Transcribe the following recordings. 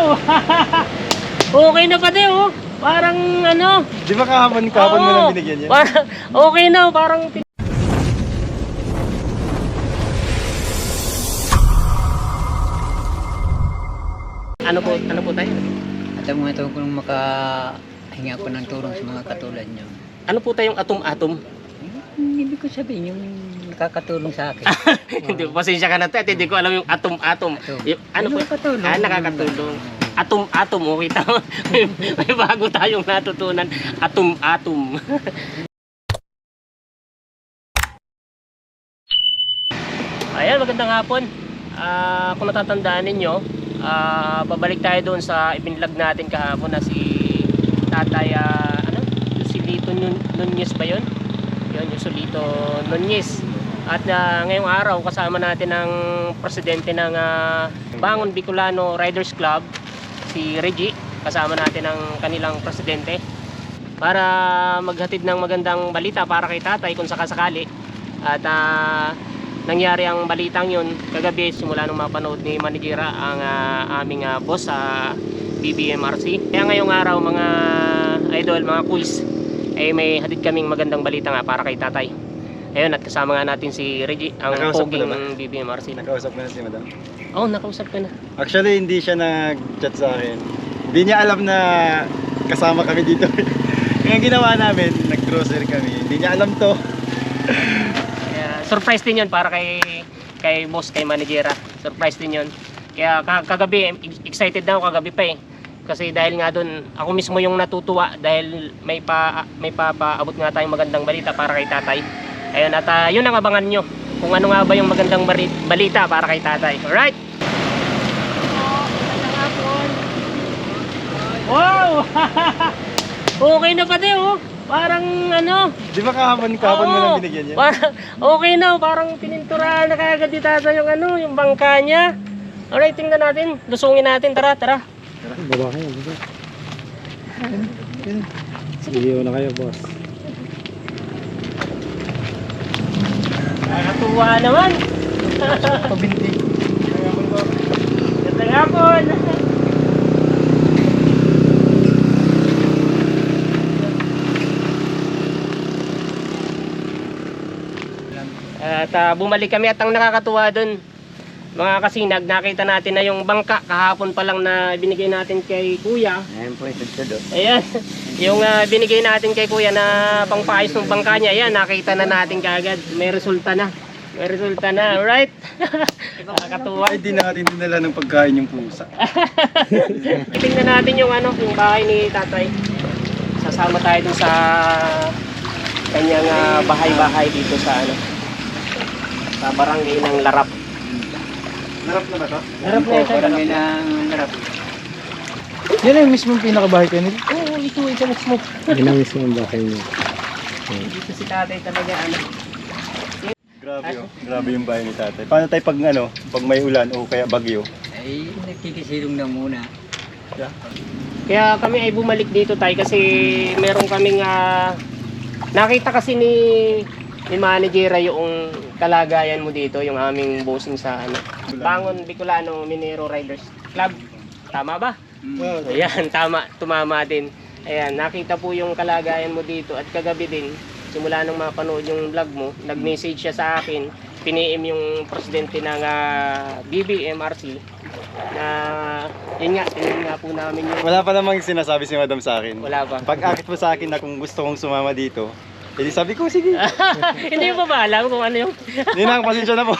Wow! Okay na pati oh. Parang ano. Di ba kahapon mo lang binigyan yan? Okay na, parang ano po tayo? At ang mga kung makahinga ko ng tulong sa mga katulad nyo. Ano po tayong atom-atom? Hindi ko sabihin yung nakakatulong sa akin. Hindi, pasensya ka na tayo, hindi ko alam yung atom-atom. Ano po? Nakakatulong. Nakakatulong. Atom-atom, okay tama. May bago tayong natutunan. Atom-atom. Ayan, magandang hapon. Kung natatandaan ninyo, babalik tayo doon sa ibinlog natin kahapon na si Tatay, si Lito Nunez ba yun? Yun, yung Solito Nunez. At ngayong araw kasama natin ang presidente ng Bangon Bicolano Riders Club, si Reggie. Kasama natin ang kanilang presidente para maghatid ng magandang balita para kay Tatay kung sakasakali. At nangyari ang balitang yun kagabi simula nung mapanood ni Manigira ang aming boss sa BBMRC. Kaya ngayong araw mga idol, mga quiz, ay may hatid kaming magandang balita nga para kay Tatay. Ayun, at kasama nga natin si Reggie, ang poging BBMRC. Nakausap mo na si Madam? Oo, nakausap ko na. Actually, hindi siya nag-chat sa akin. Hindi niya alam na kasama kami dito. Kaya ginawa namin, nag-grocery kami. Hindi niya alam to. Surprise din yun para kay boss, kay managera. Surprise din yun. Kaya kagabi, excited na ako kagabi pa eh. Kasi dahil nga doon, ako mismo yung natutuwa dahil may paabot nga tayong magandang balita para kay Tatay. Ayun, at yun ang abangan nyo kung ano nga ba yung magandang balita para kay Tatay. Alright? Wow! Okay na pati oh. Parang ano. Di ba kahapon mo lang binigyan yan? Okay na, parang pininturahan na kagad ni Tatay yung yung bangka niya. Alright, tingnan natin. Lusungin natin, tara. Baba kayo, baba. Sige, na kayo, boss. Nakatuwa naman. Pabinti. Gandang hapon. At bumalik kami at ang nakakatuwa doon, mga kasinag, nakita natin na yung bangka kahapon pa lang na binigay natin kay Kuya. Ayan po ito doon. Ayan, yung binigay natin kay Kuya na pangpaayos ng bangka niya, ayan, nakita na natin kaagad. May resulta na. Alright? Nakakatuwa. Ay, di natin dinala ng pagkain yung pusa. Tingnan natin yung yung bahay ni Tatay. Sasama tayo dun sa kanyang bahay-bahay dito sa sa barangay ng Larap. Narap na ba to? Larap na ito. Barangay ng Larap. Yan ang mismong pinakabahay ko nila. Oo, ito mismo. Yan ang mismong bahay niya. Dito si Tatay talaga Grabe yung bahay ni Tatay. Paano tayo pag may ulan o kaya bagyo? Ay, nagkikisilong na muna. Kaya kami ay bumalik dito tayo kasi meron kaming nakita kasi ni managera yung kalagayan mo dito, yung aming bossing sa Bangon Bicolano Minero Riders Club. Tama ba? Ayan, tama, tumama din. Ayan, nakita po yung kalagayan mo dito at kagabi din, simula nung mapanood yung vlog mo, nag-message siya sa akin, piniim yung presidente ng BBMRC na yun nga po namin yung... Wala pa namang sinasabi si Madam sa akin. Wala pa. Pag-akit mo sa akin na kung gusto kong sumama dito, edi sabi ko, sige. Hindi mo ba alam kung ano yung... Hindi na, pasensya na po.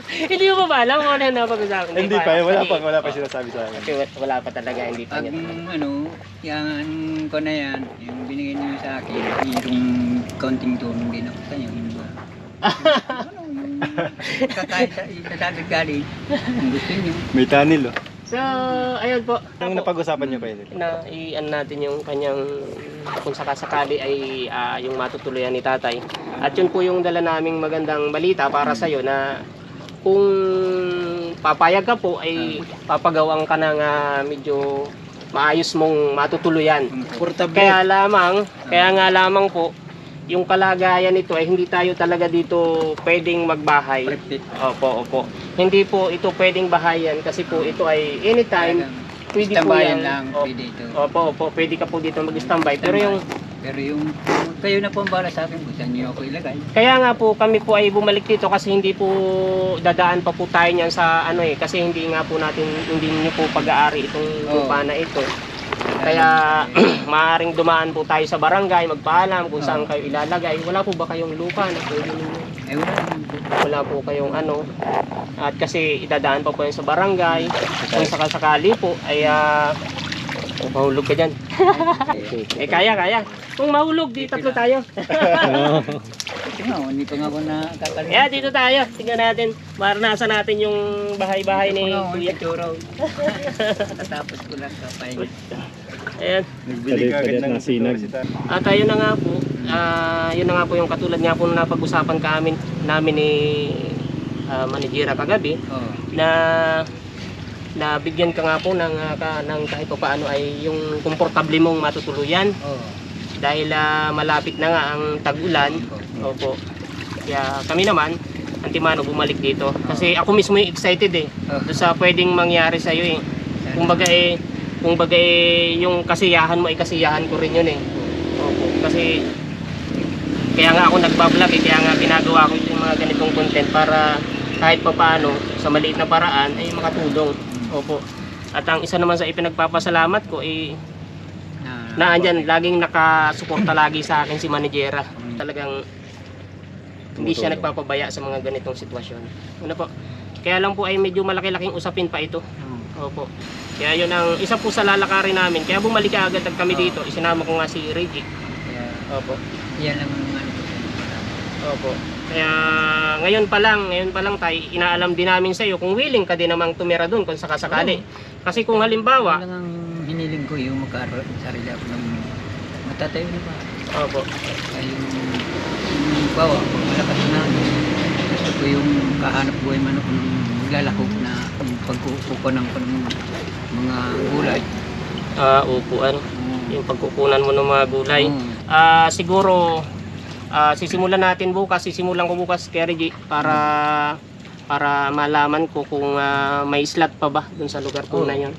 Hindi mo ba alam kung ano yung napag-usapan? Hindi pa, wala pa sinasabi sa akin. Okay, wala pa talaga, hindi pa Pag niya. yan ko na yan, yung binigay niyo sa akin, yung counting tulong din ako sa inyo. Kakasagad galing, kung gusto niyo. May tunnel, oh. So, ayun po. Anong napag-usapan niyo pa yun? I-an natin yung kanyang kung sakasakali ay yung matutuluyan ni Tatay. At yun po yung dala naming magandang balita para sa iyo na kung papayag ka po ay papagawang ka ng medyo maayos mong matutuluyan. Kaya nga lamang po yung kalagayan nito ay hindi tayo talaga dito pwedeng magbahay. Opo. Hindi po ito pwedeng bahayan kasi po ito ay anytime pwede po Tambayan yan. lang, Opo. pwede ito. Opo, pwede ka po dito mag-standby. Pero yung, Pero yung kayo na po ang bala sa akin kung saan niyo ako ilagay. kaya nga po kami po ay bumalik dito kasi hindi po dadaan pa po tayo niyan sa ano eh. Kasi hindi nga po natin, hindi niyo po pag-aari itong Oo. lupa na ito. Kaya maaaring dumaan po tayo sa barangay, magpaalam kung saan kayo ilalagay. Wala po ba kayong lupa na pwede ninyo? Ay wala naman po. Wala po kayong ano. At kasi idadaan pa po yan sa barangay. Kung sakasakali po ay mahulog ka dyan. Eh kaya. Kung mahulog, di tatlo tayo. Ito nga, hindi pa nga ako nakakalimutan. Kaya dito tayo. Tingnan natin. Maranasan natin yung bahay-bahay ni Kuya. Tatapos ko lang kapahinga. Ayan. Nagbili ka agad ng sinag. At ayun na nga po. Yun na nga po yung katulad nga po na napag-usapan namin ni Manijera kagabi. Oo. Na bigyan ka nga po ng kahit pa paano ay yung komportable mong matutuluyan Oo. dahil malapit na nga ang tag-ulan. Opo. Kaya kami naman Antimano bumalik dito kasi ako mismo yung excited eh doon sa pwedeng mangyari sa iyo eh. Kumbaga yung kasiyahan mo ay kasiyahan ko rin yun eh. Opo. Kasi kaya nga ako nagbablog eh, kaya nga ginagawa ko yung mga ganitong content para kahit pa paano sa maliit na paraan ay makatulong. Opo. At ang isa naman sa ipinagpapasalamat ko ay andyan, laging nakasuporta lagi sa akin si Manijera. Talagang hindi siya nagpapabaya sa mga ganitong sitwasyon. Ano po? Kaya lang po ay medyo malaki-laking usapin pa ito. Opo. Kaya yun ang isa po sa lalakarin namin. Kaya bumalik agad kami dito. Isinama ko nga si Reggie. Opo. Yan lang ang ano. Opo. Kaya ngayon pa lang tayo, inaalam din namin sa iyo kung willing ka din namang tumira doon kung sakasakali. Kasi kung halimbawa, Yan lang ang hiniling ko yung magkaroon sarili ako ng matatayo na ba. opo. Ay yung bawa, malakas na gusto ko yung kahanap buhay man ako ng maglalako na pagkukunan ko ng mga gulay. Upuan. Yung pagkukunan mo ng mga gulay. Siguro sisimulan ko bukas kay Reggie para malaman ko kung may slot pa ba dun sa lugar po na yun.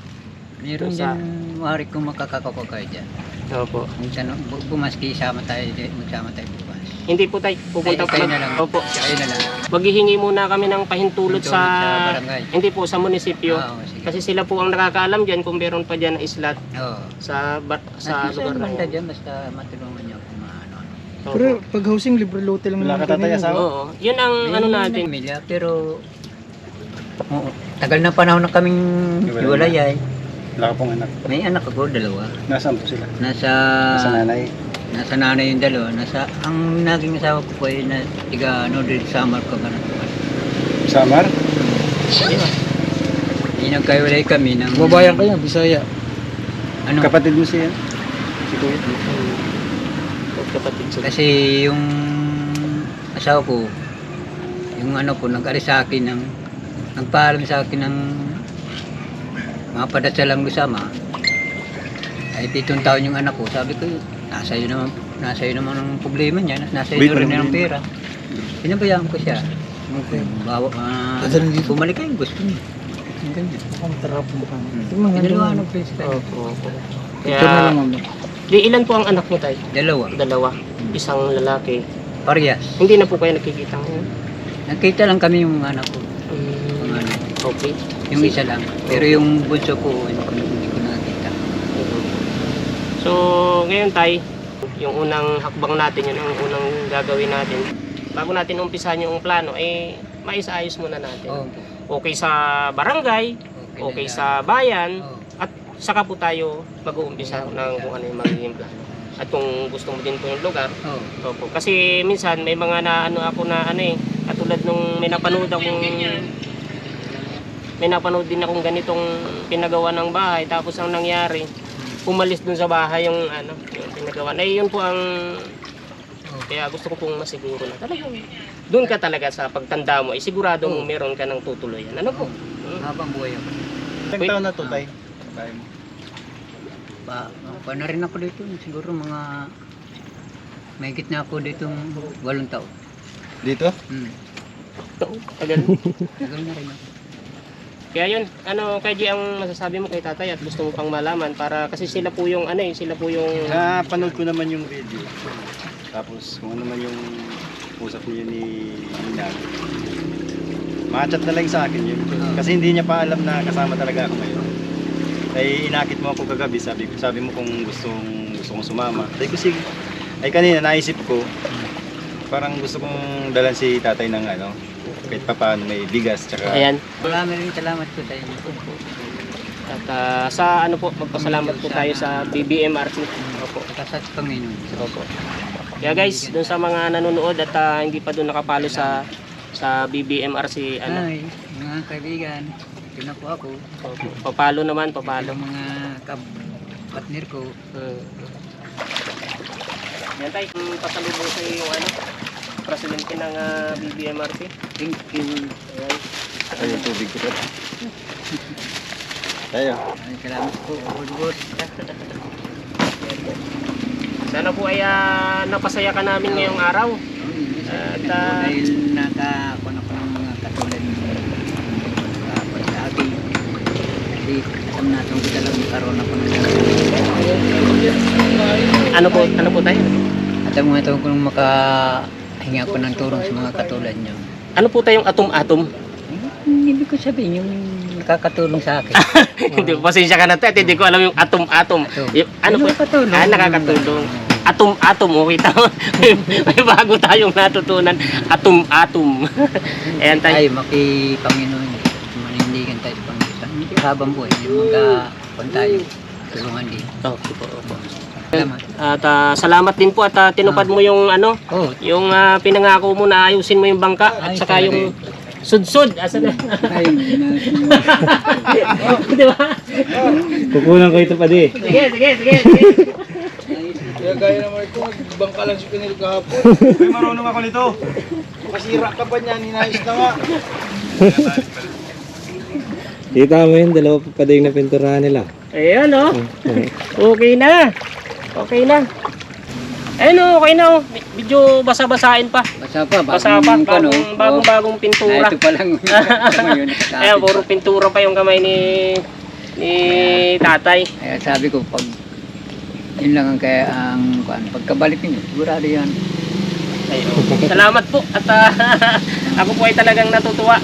Meron Sa- din maaari kong makakakawa kayo dyan. Opo. Minsan bumaski magsama tayo bukas. Hindi po tayo pupunta Kayo na lang. Opo. Kayo na lang. Maghihingi muna kami ng pahintulot Sa barangay. hindi po sa munisipyo. Sige. Kasi sila po ang nakakaalam diyan kung meron pa diyan na slot Oo. sa lugar na banda yun. dyan, basta matulungan niyo kung ano. Opo. Pero pag housing, libre lote lang Wala naman ka tatay kanina. asawa? Oo. Yun ang ano natin. Pamilya, pero oo, tagal na panahon na kaming hiwalay ay. Wala ka pong anak. May anak ako, dalawa. Nasaan po sila? Nasa nanay. nasa nanay yung dalawa. Ang naging asawa ko po ay na tiga Northern Samar ka ba na. Samar? Nagkaiwalay kami ng Babayan kayo, Bisaya. ano, Kapatid mo siya? Si Kuya? Kapatid sila. kasi yung asawa ko, yung ano ko, nag-ari sa akin ng nagpaalam sa akin ng mga padasalang lusama. Ay 7 taon yung anak ko. Sabi ko, nasa iyo naman ang problema niya. Nasa iyo rin ang pera. Pinabayaan ko siya. Bawa, bumalik kayo, gusto niya. Ang ganyan. Ang tarap mo ka. Pinaliwanag ko yung style. Opo. Ito na lang Kaya, mama. di ilan po ang anak mo tayo? Dalawa. Isang lalaki. Parehas. Hindi na po kayo nakikita ngayon. Nakita lang kami yung anak ko. Yung ano, Okay. yung isa lang. Pero yung bunso ko, hindi ko nakita. So, ngayon tay, yung unang hakbang natin, yun ang unang gagawin natin. Bago natin umpisahan yung plano, maisayos muna natin. Okay sa barangay, okay sa bayan, at saka po tayo mag-uumpisa ng kung ano yung magiging plano. At kung gusto mo din po yung lugar, opo. Kasi minsan may mga katulad nung may napanood din akong ganitong pinagawa ng bahay, tapos ang nangyari, umalis dun sa bahay yung pinagawa. Yun po ang kaya gusto ko pong masiguro na talagang doon ka talaga sa pagtanda mo ay sigurado mong meron ka ng tutuloyan. Ano po? Habang buhay ako. Ilang taon na to, tay? Pa na rin ako dito. Siguro mga mahigit na ako dito 8 taon. Dito? Tagal. Tagal na rin ako. Kaya yun, ano kay G ang masasabi mo kay tatay at gusto mo pang malaman para kasi sila po yung ano eh, sila po yung Napanood ko naman yung video. Tapos kung ano man yung usap niyo ni Ninang. Machat na lang sa akin yun. Kasi hindi niya pa alam na kasama talaga ako ngayon. Ay inakit mo ako kagabi, sabi mo kung gusto kong sumama. Sabi ko sige. Ay kanina naisip ko, parang gusto kong dalan si tatay ng ano, kahit pa paano may bigas tsaka ayan. Marami rin salamat po sa inyo. At sa ano po, magpasalamat po tayo sa BBMRC. Opo. Kasat Panginoon. Opo. Kaya guys, dun sa mga nanonood at hindi pa doon nakapalo sa BBMRC ano, Ay, mga kaibigan, yun na po ako. opo. Papalo naman, papalo. Yung mga partner ko. Yan tayo, pasalubong sa yung ano, presidente ng BBMRC. Thank you. Ayan. ay yung tubig ko. Tayo. Ay, salamat po. Boss. Sana po ay napasaya ka namin ngayong araw. At, Dahil nakakuha ko ng mga katulad ng pag-sabi. Kasi alam natin ko talagang karoon ako ng Ano po tayo? at ang mga taong kung makahinga ko ng tulong sa mga katulad niyo. Ano po tayong atom-atom? Hindi ko sabihin yung nakakatulong sa akin. Hindi, pasensya ka na tayo, hindi ko alam yung atom-atom. Atom. Ano po? Nakakatulong. Nakakatulong. Atom-atom, okay tama. May bago tayong natutunan. Atom-atom. Ayan tayo. Ay, maki-Panginoon. Manindigan tayo sa Panginoon. Hindi habang buhay. Yung magkakon tayo. Tulungan din. Okay po, opo. Salamat. At salamat din po at tinupad mo yung ano, Oh, yung pinangako mo na ayusin mo yung bangka at Ay, saka talaga yung sudsud. Asa na? ay, Di ba? Kukunan ko ito pa di. Sige. Kaya gaya naman ito, magbangka lang si Pinil kahapon. Ay marunong ako nito. Masira ka pa niyan, hinayos na nga. Kita mo yun, dalawa pa din na pinturahan nila. Ayan oh. Okay na. Ayun oh, okay na oh. Medyo basa-basain pa. basa pa. Basa pa. Bagong pintura. Ito pa lang. Ngayon, Ayan, puro pintura pa yung kamay ni tatay. Kaya sabi ko, pag yun lang ang kaya ang pagkabalik niyo, sigurado yan. Ayun. Salamat po at ako po ay talagang natutuwa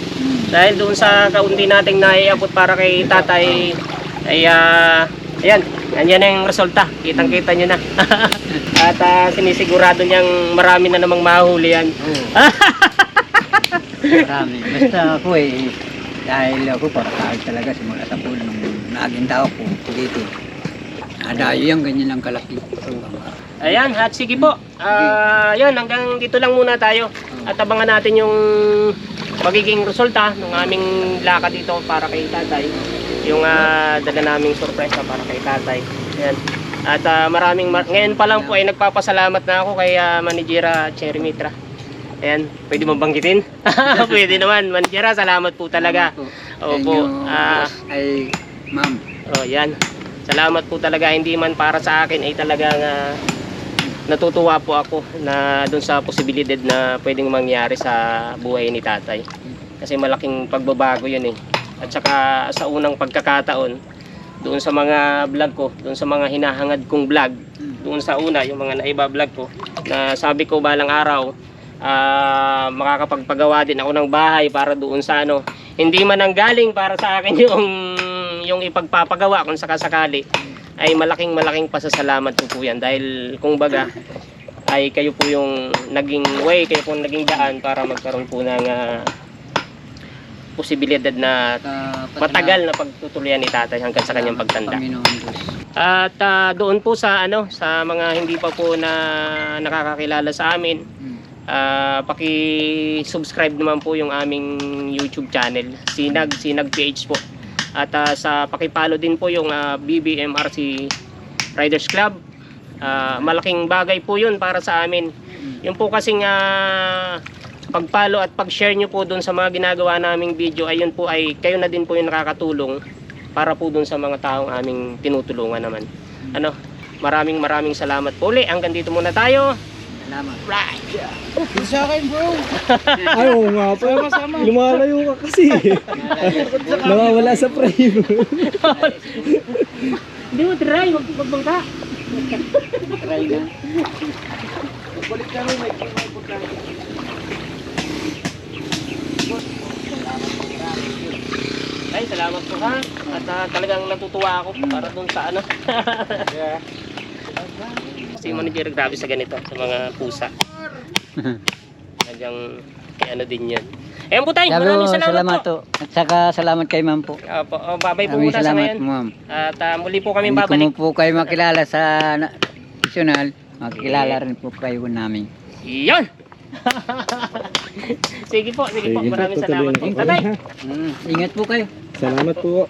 dahil doon sa kaunti nating naiabot para kay tatay ay ayan, andyan na yung resulta, kitang-kita nyo na. At sinisigurado niyang marami na namang mahuli yan. Marami. Basta ako dahil ako para talaga simula sa puno nung naging tao ko dito. Nadayo yan, ganyan lang kalaki. Ayan, at sige po. Yan, hanggang dito lang muna tayo. At abangan natin yung magiging resulta ng aming lakad dito para kay tatay. Yung dala naming sorpresa para kay tatay. Ayan. At ngayon pa lang po ay nagpapasalamat na ako kay Manijera Cherry Mitra. Ayan, pwede mo banggitin? Pwede naman, Manijera, salamat po talaga. Opo. Ay, ma'am. Oh, yan. Salamat po talaga, hindi man para sa akin ay talagang natutuwa po ako na doon sa posibilidad na pwedeng mangyari sa buhay ni tatay. Kasi malaking pagbabago yun eh. At saka sa unang pagkakataon, doon sa mga vlog ko, doon sa mga hinahangad kong vlog, doon sa una, yung mga naiba vlog ko, na sabi ko balang araw, makakapagpagawa din ako ng bahay para doon sa ano, hindi man ang galing para sa akin yung ipagpapagawa kung sakasakali, ay malaking pasasalamat po yan dahil kung baga ay kayo po yung naging way, kayo po yung naging daan para magkaroon po ng posibilidad na matagal na pagtutuloyan ni tatay hanggang sa kanyang pagtanda. Panginoon Diyos. At doon po sa sa mga hindi pa po na nakakakilala sa amin, paki-subscribe naman po yung aming YouTube channel, Sinag PH po. At sa paki-follow din po yung BBMRC Riders Club. Malaking bagay po yun para sa amin. Yung po kasing pag-follow at pag-share nyo po doon sa mga ginagawa naming video, ay yun po ay kayo na din po yung nakakatulong para po doon sa mga taong aming tinutulungan naman. Maraming salamat po ulit. Hanggang dito muna tayo. Salamat. Right. Dito sa akin, bro. Ay, oo nga po. Sama-sama. Lumalayo ka kasi. Nawawala sa frame. Hindi mo try, magbangka. Try na. Balik ka rin, may pagkain. Ay, salamat po ha. At talagang natutuwa ako para dun sa ano. Yeah. Si manager grabe sa ganito, sa mga pusa. Kanyang ano din yan. Ayan po tayo, maraming salamat po. At saka salamat kay ma'am po. Opo, babay po Maraming muna sa salamat ngayon. ma'am. At muli po kami Hindi ko babalik. mo po kayo makilala sa national. Makikilala rin po kayo namin. Iyon! sige po, Sige po, maraming tutuloy salamat na po. po. Tatay! Ingat po kayo. Salamat po.